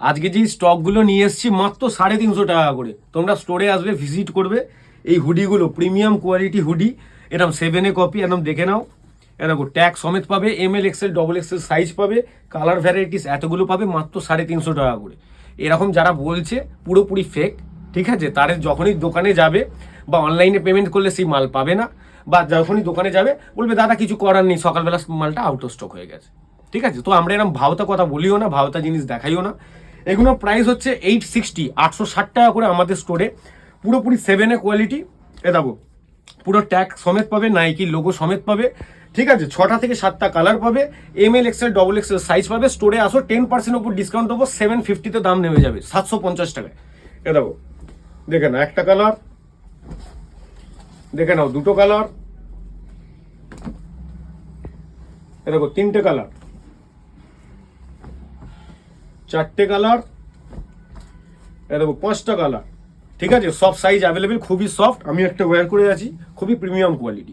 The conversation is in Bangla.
আজকে যেই স্টকগুলো নিয়ে এসেছি মাত্র 350 টাকা করে। তোমরা স্টোরে আসবে, ভিজিট করবে। এই হুডিগুলো প্রিমিয়াম কোয়ালিটি হুডি, এরকম 7A কপি, একদম দেখে নাও। এরকম ট্যাগ সমেত পাবে, ML XL XXL সাইজ পাবে, কালার ভ্যারাইটিস এতগুলো পাবে মাত্র 350 টাকা করে। এরকম যারা বলছে পুরোপুরি ফেক, ঠিক আছে? তাদের যখনই দোকানে যাবে বা অনলাইনে পেমেন্ট করলে সেই মাল পাবে না, বা যখনই দোকানে যাবে বলবে দাদা কিছু করার নেই, সকালবেলা মালটা আউট অফ স্টক হয়ে গেছে। ঠিক আছে? তো আমরা এরকম ভাওতা কথা বলিও না, ভাওতা জিনিস দেখাইও না। এগুলোর প্রাইস হচ্ছে 860, 860 টাকা করে আমাদের স্টোরে। পুরোপুরি 7A কোয়ালিটি। এ দেখো, পুরো ট্যাগ সমেত পাবে, নাইকি লোগো সমেত পাবে। ঠিক আছে? 6টা থেকে 7টা কালার পাবে, ML XL XXL সাইজ পাবে। স্টোরে আসো, 10% উপর ডিসকাউন্ট দেবো, 750-তে দাম নেমে যাবে 750 টাকায়। এ দেখো, দেখে নাও একটা কালার, দেখে নাও দুটো কালার, এ দেখো 3টে কালার, 4টে কালার, এ দেখো 5টা কালার। ঠিক আছে? সব সাইজ অ্যাভেলেবেল, খুবই সফট। আমি একটা ওয়্যার করে আছি, খুবই প্রিমিয়াম কোয়ালিটি।